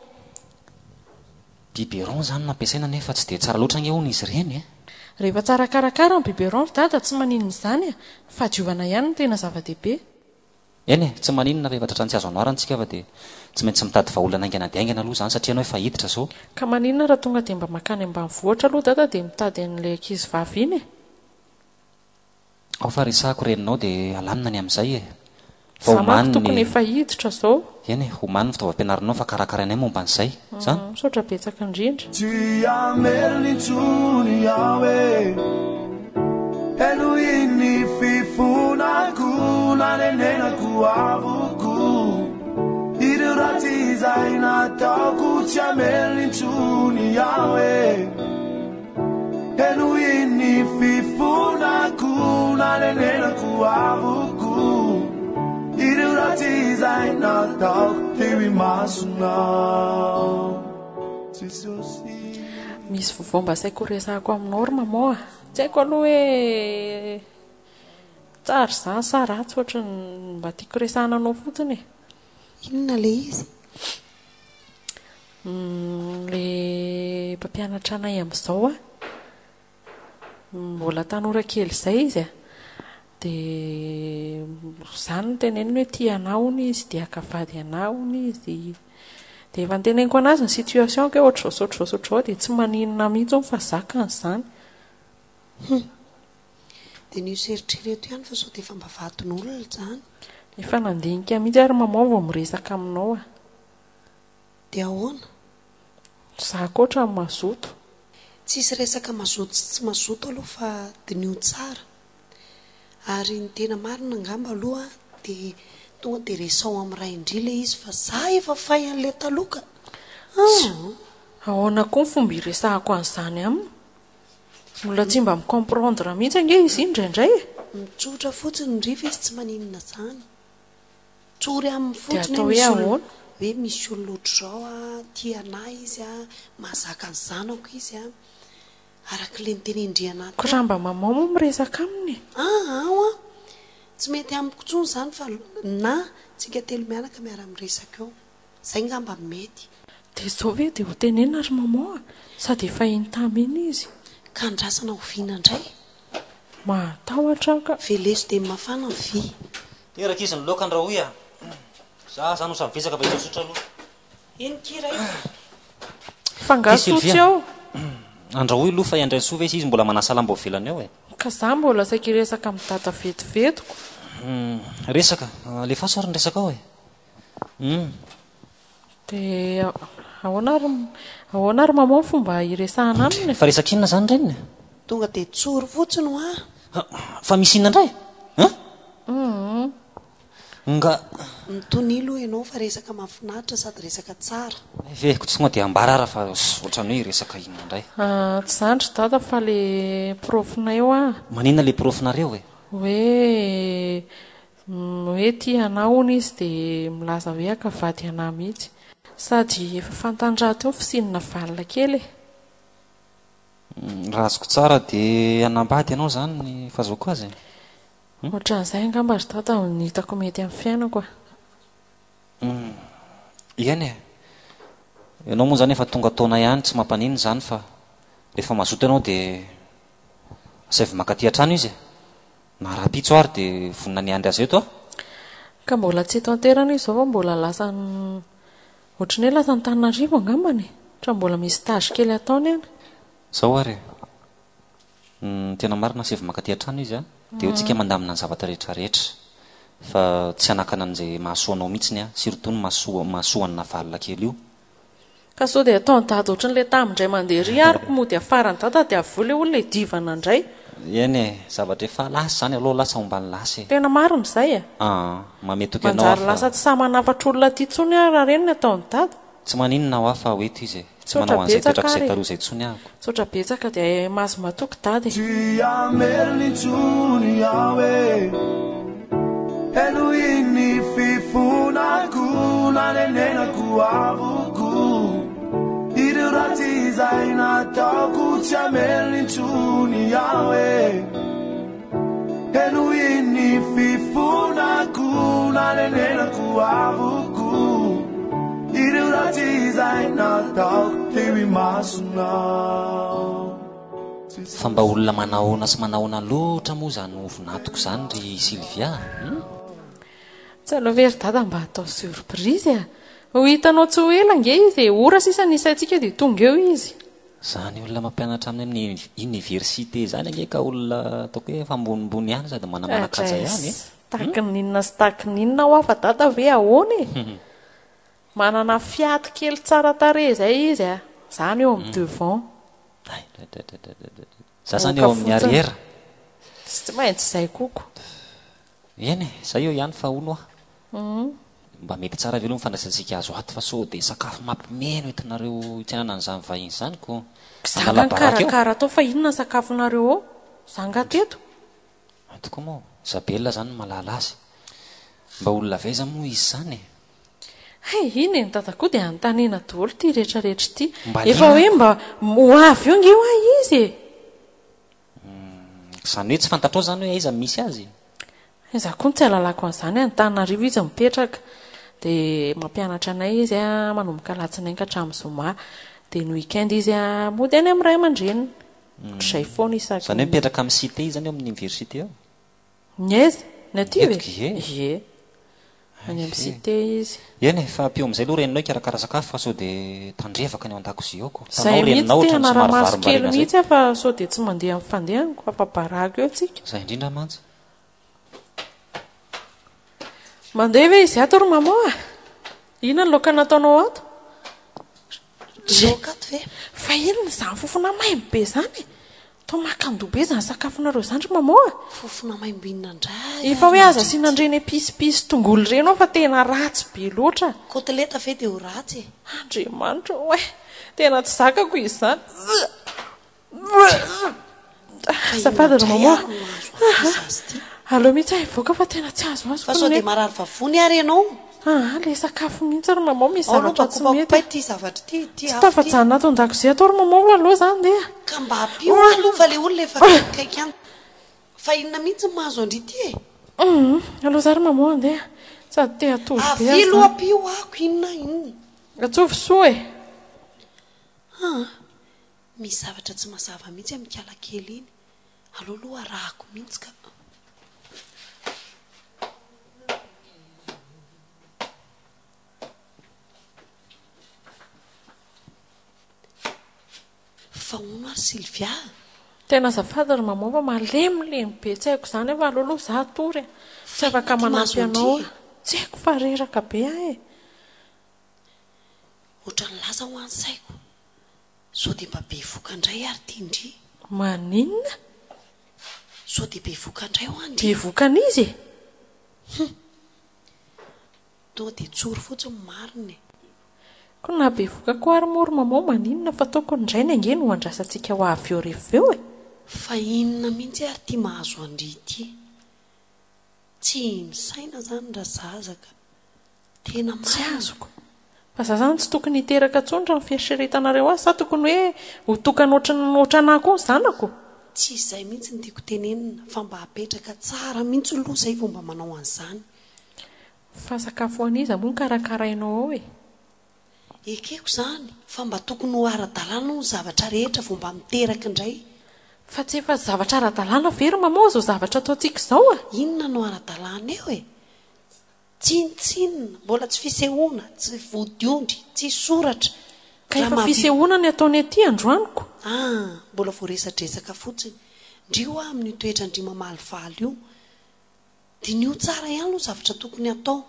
biberon zany nampiasaina nefa tsy dia tsara loatra nge hono izy ireny e rehefa tsara karakara ny biberon dada tsy maninona izany a fa diovana ihany no tena zava-dehibe eny e tsy maninona rehefa tratrany tsy azo anoarantsika fa dia tsy maintsy mitady vaolana aingana dia aingana aloha zany satria anao efa hiditra zao ka maninona raha tonga dia mba makany ambany vohatra aloha dada dia mitady an'ilay ankizy vavy iny e ao fa resahako reninao dia alamina ny amin'izay e fa za manko tokony efa hiditra zao eny e homany ny fitaovam-pianaranao fa karakarainay momba an'izay zany misaotra betsaka indrindra Dia merlintsony yawe Elo inni fifunako nanenenako avuku Ireo raty izay nataoko tsy merlintsony yawe Elo inni fifunako nanenenako avuku Ireo raty izay nataoko teo imasona misy vovomba saiko resahako aminao ry maman a tsy haiko aloha hoe tsara zany sa ratsy ohatrany mba tiako resahana anao fotsiny e inona le izy le mpampianatra anay amin'izao mbola tanora kely izay izy dia izany no teneniny hoe tia anaony izy dia akavady anaony izy dia efa niteneniko anazy ny situation ke ohatr'izao dia tsy maninona mihitsy fa zakany izany. dia ny seritrereto ihany fa sao dia efa mba vaton'olona izany. Efa nandinika mihitsy ary maman vao miresaka aminao dia ahoana? Za koatra amin'ny mazoto. Tsisy resaka mazoto sy tsy mazoto aloha fa dinio tsara. Ary ny tena marina angamba aloha dia tonga dia resao amin'ny ray indrila izy fa za efa fay an'ilay taloka. Ahoana koa ny fomba iresahako an'izany aminy? Mbola tsy mba micomprendre mihitsy ange izy indraindray. Mitsotra fotsiny ny rifa izy tsy maninona izany. Tsory amin'ny Dia fotsiny atao hoe ahoana? hoe misy olona ohatr'izao tia anahy izy mahazaka ny zanako izy araka ilay nitenendriana Ko raha mba maman moa miresaka aminy. Tsy mety amiko intsony izany fa na tsika telo mianaka miara miresaka eo izay ngamba mety. Dia izao ve dia ho tenena ary maman sady efa intamy iny izy. Ka andrasana oviana indray. Matahotra ka. Veleso dia mafana ny vy. Teraka izy ny loka andrahoy za zany osa mivesaka fa ito sotra aloha. Eny kira Fangasotsy ao. Andrahoy aloha fa iandray soa ve izy mbola manasala mba velany eo Ka za mbola saika resaka amin'ny data vetovetoko. Resaka lefa sary ny resaka ao Dia ahoana ary maman fomba iresahana aminy? fa resaka inona zany reniny? Tonga dia tsory fotsiny Fa misy inona indray? Nga mitony aloha ianao fa resaka mahafinaritra sady resaka tsara. veko tsy tonga dia ambarara fa ohatrany hoe resaka inona indray. Tsy zandry data fa le profinay eo Maninona le profinareo hoe tia anaony izy dia milaza hoe akavady anahy mihitsy sady efa fantanjato eo fisinina valina kely. Raha azoko tsara dia anambady ianao zany ny fahazoko azy. Ohatran'izay angamba ry data ny hitako mety amin'ny fiainako Eny ianao moa zany efa tonga taona ihany tsy mampanino zany fa rehefa mazoto ianao dia asavy makaty an-trano izy na raha-pitso ary dia vonina ny andry azy eto ka mbola tsy eto an-terana izy zao fa mbola lasa ohatrany hoe lasa ny Antananarivo angambany ohatran mbola misy stage kely ataony any. Zao ary tena marina asavy makaty an-trano izy dia hotsika mandamina ny zavatra rehetrarehetra fa tsy hanakana an'izay mahasoanao mihitsiny surtout ny mahasoan'ny navalina kely io. Ka sao dia ataony dada ohatran'ilay tamindray mandeha ry ariko mody afarany dada dia avoa ilay olona divana indray. Eny zavatra efa lasy zany aloha lasa hombany lasy. Tena marina izay mametoky anao manjary lasa tsy samanafatra olona ty tsony raha reny ny ataony dada. Tsy maninona ho afa hoeto izy tsy manao an'izay tetrak'izay taloha izay tsony ahako. Tsotra betsaka dia mahazo matoky dada. Tia merlintsony awe eno iny fifonako nanenenako avoko ireo ratsy izay nataoko tsy amerlintsony awe eno iny fifonako nanenenako avoko ireo ratsy izay nataoko teo imasona. Fa mba olona manahoana sy manahoana loatra moa zany ovinatoko zany ry Sylvia. Tsy aloha very dada mba atao surprise ho hitanao tsy ho ela nge izy ora sisa ny isaitsika dia tonga eo izy. Zany olona mampianatra amin'ny université zany ange ka olona ataoko hoe fambonimbony ihany sady manakaja ihany. Takininona sy takininona ho afa dada ve ahoana manana fiato kely tsara tare zay izy zany eo amin'ny devant. Za zany eo amin'ny arrière. Tsy maintsy izay koko. Eny za eo ihany fa ono mba mety tsara ve aloha mifandraisantsika azo ato fa sao dia sakafo mampimeno entinareo hitsanana an'izany vahiny zany ko zanga ny karakara atao fa inona sakafonareo ao zanga teto tokoa moa Zabella zany malala azy mba olona veza moa izy zany iny ny dadakoa dia antanena daholo ty rehetrarehetra ty efa hoe mba hoavy eo nge ho izy zany hoe tsy fantatrao zany hoe aiza misy azy. Za koa tsy alalako an'izany Antananarivo izy mipetraka dia mampianatra anay izy a manomboka alatsinainy ka hatramin'ny zoma, dia ny weekend izy a mody any amin'ny ray aman-dreniny izay foana isaky. Zany hoe mipetraka amin'ny cité izany eo amin'ny université ao? Ny aiza ny aty ve? Ie. Any amin'ny cité izy. Eny fa ampio amin'izay aloha reninao ikarakara sakafo fa sao dia tandrefaka ny ao an-dakozia ao ko. Izay mihitsy tena anaramaso kely mihitsy fa sao dia tsy mandeha amin'ny fandehanako fa barago eo tsika. Izay indrindra mantsy. Mandeha ve izy ato ry maman? Inona ny laoka nataonao ato? Laoka ato ve? Fa inona izany fofona maimbo be izany? Tao makandoa be izany sakafonareo izany ry maman? Fofona maimbo inona indray? Efa hoe aza asianandreny episipis tongolo ireny ao fa tena ratsy be loatra. Koteleta ve dia ho ratsy? Andriamanitra hoe tena tsy zakako izany. Safady ry maman. Aleo mihitsy aivoaka fa tena tsy azo azo. Fa sao dia marary vavony ary ianao? Le sakafo mihitsy ry maman misy zavatra tsy mety. Ty zavatra ty tsy tafa-janona ato an-dakozia atao ry maman fa aloha izany dia. Ka mba ampio aloha fa ilay olona efa kaikaiky any. Fa inona mihitsy mahazo andry ty e? Aloha izany ry maman andeha. Sady te atovo be. Avilo ampio ako inona. Atsovy soa e. Misy zavatra tsy mazava mihitsy amin'ny kala kely iny. Aloha arahako mihitsy ka. Fa hono ary Sylvia. Tena azafady ry maman fa malemilemy be tsy haiko izany fa aloha za tory. Tsy afaka manampy anao. Tsy haiko fa reraka be ahy. Ohatran'ny laza ho any saiko. Sao dia mba be vokandray ary ty indri. Maninona? Sao dia be vokandray ho any. Be vokan'izy? Toa dia tsoro fotsiny mariny. Ko na be voka koa ary moa ry maman maninona fa tokony indray ny ange no andrasantsika ho avy eo rehefa eo e. Fa inona mihitsy ary ty mahazo andry ty. Tsy misaina izany raha zazaka. Tena tsy azoko. Fa za zany tsy tokony hiteraka tsondra ny fieritreretanareo azy sa tokony hoe ho tokana ohatrana koa ny zanako. Tsy izay mihitsy ny tiako tenenina fa mba hapetraka tsara mihitsy aloha izay vao mba manao an'izany. Fa sakafo an'iza moa ny karakarainao ao e. Ekeko izany fa mba tokony ho ara-dalàna ho zavatra rehetra vao mba miteraka indray. Fa tsy efa zavatra ara-dalàna very maman zao zavatra ataontsika izao a. Inona no ara-dalàna eo e? Tsinitsinina, mbola tsy fisehoana, tsy vodiondry, tsy soratra. Ka efa fisehoana ny ataony aty androaniko. Mbola voaresadresaka fotsiny. Ndrio amin'ny toetra ndry mamalivaly io. Dia nio tsara ihany no zavatra tokony atao.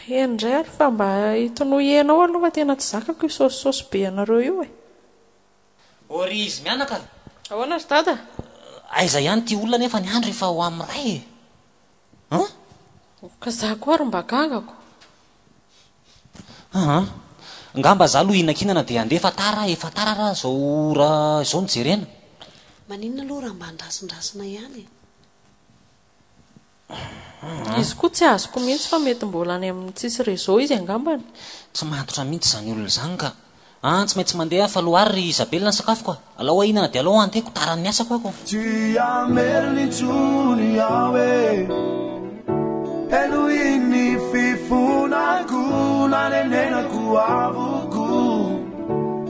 Indray ary fa mba hitonohenao aloha fa tena tsy zakako io saosisosy be anareo io e. Ory izy mianaka. Ahoana ry dada? Aiza ihany ty olona nefa ny andro efa ho amin'ny ray e. Ka za koa ary mba gagako. Ngamba za aloha hinan-kinana dia andeha efa tara raha zao nijerena. Maninona aloha raha mba andrasindrasina ihany e. Izy koa tsy azoko mihitsy fa mety mbola any amin'ny tsisy réseau izy angambany. Tsy mahatotra mihitsy izany olona izany ka. Tsy maintsy mandeha fa loary Isabelle ny sakafo koa. Alao ahinana dia alao anteko tarany miasako ako. Tsy ameriny tsony aho e. Elohiny fifonako nanenenako avoko.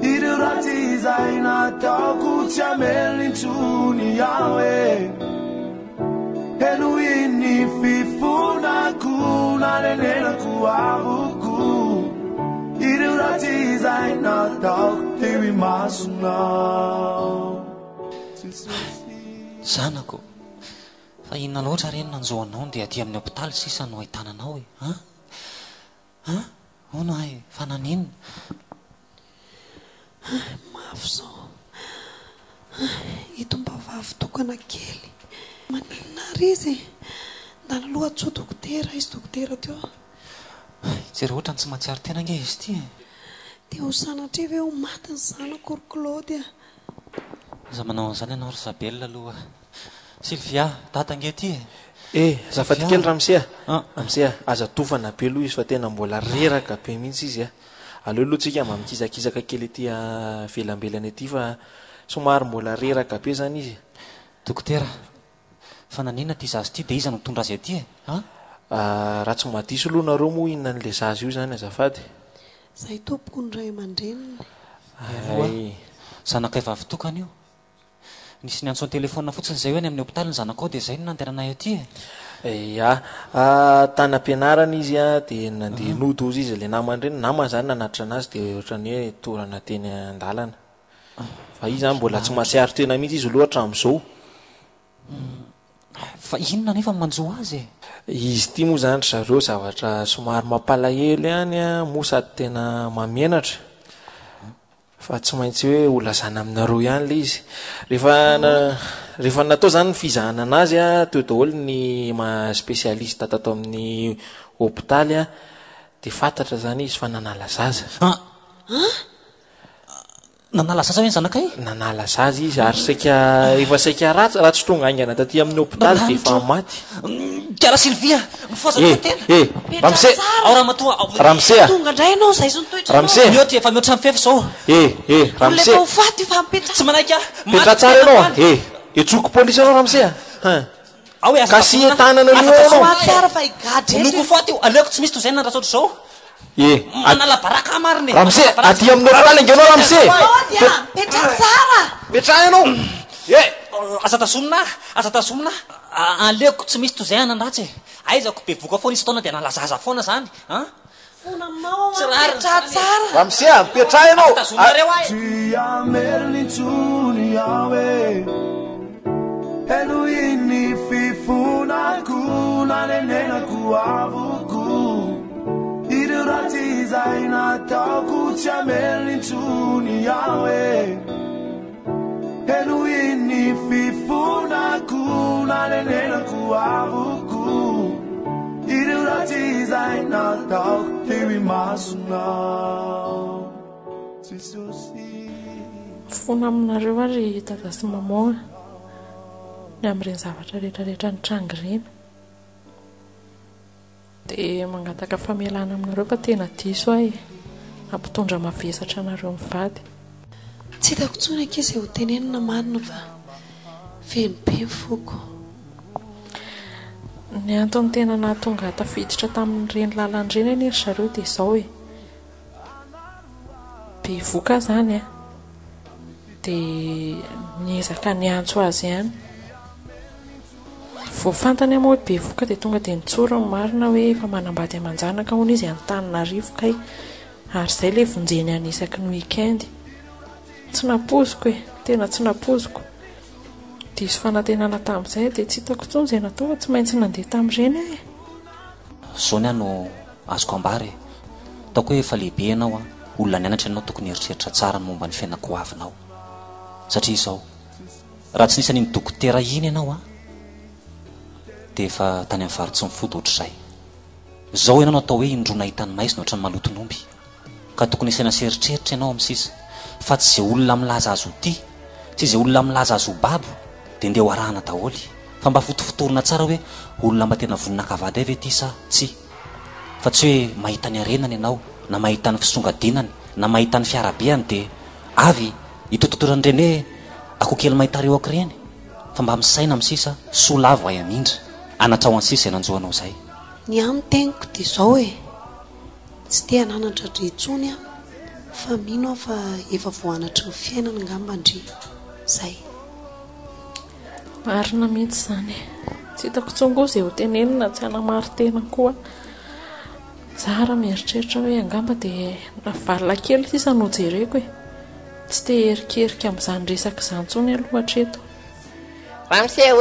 Ireo ratsy izay nataoko tsy ameriny tsony aho e. Elohiny fifonako nanenenako avoko. Ireo ratsy izay nataoko teo imasonao. Zanako, fa inona loatra reny nanjoanao dia aty amin'ny hôpitaly sisa no ahitananao e. Hono ahy fa naninona? Mafy zao. Ito mba vavy tokana kely. Maninona ary izy? Ndana aloha atsoa dokotera izy dokotera teo. Jery ohatrany tsy mahatsiaro tena nge izy ty e. Dia ho sanatria ve ho maty ny zanako ry Claude. Za manao an'izany ianao ry Isabelle aloha. Sylvia, data nge ty e. Zafady kely Ramsia. Ramsia, aza tofana be aloha izy fa tena mbola reraka be mihitsy izy a. Aleo aloha tsika mamikizakizaka kely ety velambelany ety fa somary mbola reraka be zany izy. Dokotera, fa nanina ty zazy ty dia iza no tondrazy aty e? raha tsy madiso aloha nareo moa inona n'la zaza io zany azafady. Zay tompoko ny ray aman-dreniny. Ay, zanakay vavitokana io. Nisy ny antso ny telefona fotsiny zay hoe ny amin'ny hôpitaly ny zanakao dia zay no nandehananay aty e. ya tany am-pianarana izy a dia nandeha nodozy izy le namany reny, namany zany nanatitra anazy dia ohatrany hoe torana teny an-dalana. Fa izy zany mbola tsy mahatsiaro tena mihitsy izy loatra amin'izao. Fa inona nefa manjo azy e? Izy ity moa zany zareo zavatra somary mampalahelo ihany a, moa sady tena mamenatra, fa tsy maintsy hoe olazana aminareo ihany le izy. Rehefa natao zany ny fizahana anazy a, teo daholo ny spesialista tato amin'ny hôpitaly a, dia fantatra zany izy fa nanala zaza. Nanala zaza hoe ny zanakay? Nanala zaza izy ary efa saika ratsy tonga aingana taty amin'ny hôpitaly dia efa maty. Kara Sylvia, mifazana tena. Ramsey, ao Ramatoa. Ramsey, Tonga indray ianao zay zony toetra. Ramsey, Mioty efa mihoatra amin'ny fefy zao. Ramsey. Lefa ho faty fa mipetra. Tsy manaiky Petra tsara ianao. Etsoko polisy anao Ramsey. Ao e Kasi tanana aloha ianao. Tsara fa igadra Noko faty io, aleoko tsy misy toy zay nandrasotro zao. Manala baraka mariny. Ramsey, aty amin'ny hôpitaly inganao Ramsey. Petra tsara. Petraha ianao. Aza tazomina. Aleoko tsy misy toy zay anandratsy. Aizako be voka foana isy taona dia nalazaza foana zany. Fonanao petra tsara. Ramsey, petraha ianao. Tazominareo ahy. Tsy amelinitsony awe eno iny fifonako nanenenako avoko ireo ratsy izay nataoko tsy amelinitsony awe eno iny fifonako nanenenako avoko ireo ratsy izay nataoko teo imasonao fona aminareo ary dada sy maman ny amin'ireny zavatra rehetrarehetra ny trangy ireny dia mangataka famelana aminareo fa tena diso ahy ampitondra mavesatra anareo mivady. Tsy hitako tsony ankizy ho tenenina marina fa feno be foko. Ny antony tena nahatonga tafiditra tamin'ireny lalan'ireny any ry zareo dia izao e, be voka zany a dia niezaka ny antso azy ihany. Vao fantany moa hoe be voka dia tonga dia nitsoro ny marina hoe efa manambady aman-janaka hono izy Antananarivo kay, ary izay ilay vonjeny any isaky ny weekend. Tsy napoziko e, tena tsy napoziko. Diso fanantenana tamin'izay dia tsy hitako intsony izay natonga tsy maintsy nandeha tamin'ireny e. Zao ny ano azoko ambary. Taoko hoe efa lehibe ianao a, olona nianatra ianao tokony eritreritra tsara ny momba ny fiainako avinao. Satria izao, raha tsy nisy an'iny dokotera iny ianao a, dia efa tany amin'ny varotsy mifoto ohatr'izay. Zao ianao natao hoe indrona hitany maizina ohatran'ny maloton'omby, ka tokony isaina seritreritra ianao amin'ny sisa. Fa tsy izay olona milaza azy ho tia, tsy izay olona milaza azy ho babo dia ndeha ho arahana daholo. Fa mba fotofotorina tsara hoe olona mba tena voninakavady avy ety sa tsy. Fa tsy hoe mahita ny arenany ianao, na mahita ny fisongadinany, na mahita ny fiarabeany dia avy itototoran'ireny hoe akoho kely mahita reo akireny. Fa mba misaina amin'ny sisa, solavo ay amindra, anatrao any sisa nanjoanao izay. Ny amin'ny teniko dia izao e, tsy tia nanatra dre intsony a, fa mino aho fa efa voanatra ny fiainana ngambandry zay. Marina mihitsy zany, tsy hitako tsongo izay ho tenenina tsy hanamary tena koa. Zara mieritreritra hoe angamba dia navalina kely sisa no jereko e, tsy te herikerika amin'izany resaka izany intsony aloha hatreto. Ramsey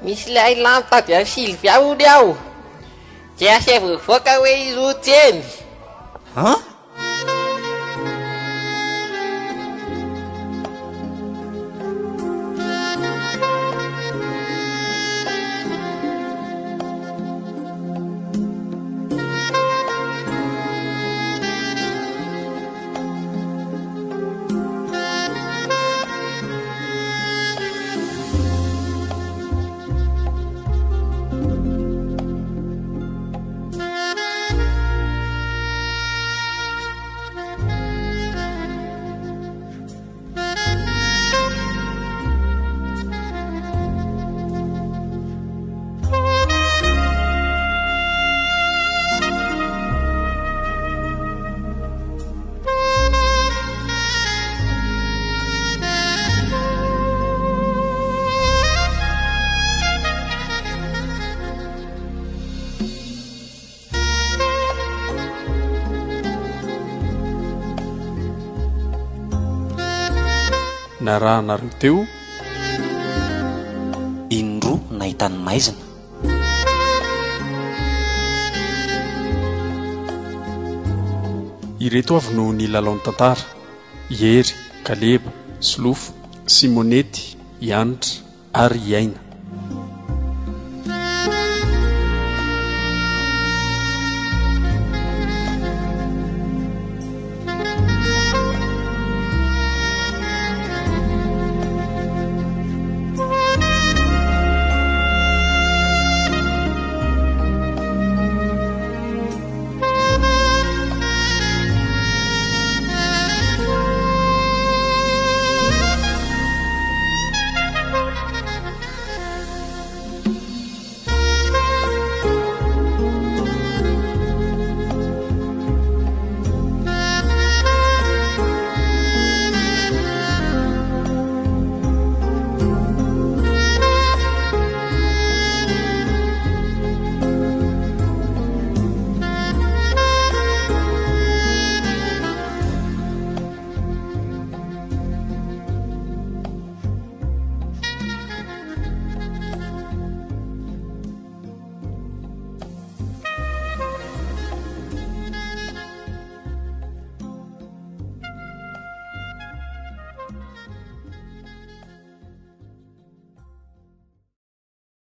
misy ilay lanta dia Sylvia ony aho dia asia vovoaka hoe izy ho tseny. narahanareo teo indroa nahitany maizina. Ireto avy no ny lalaon'ny tantara: Hery, Kaleba, Solofo, Simonety, Ianitra ary Iaina.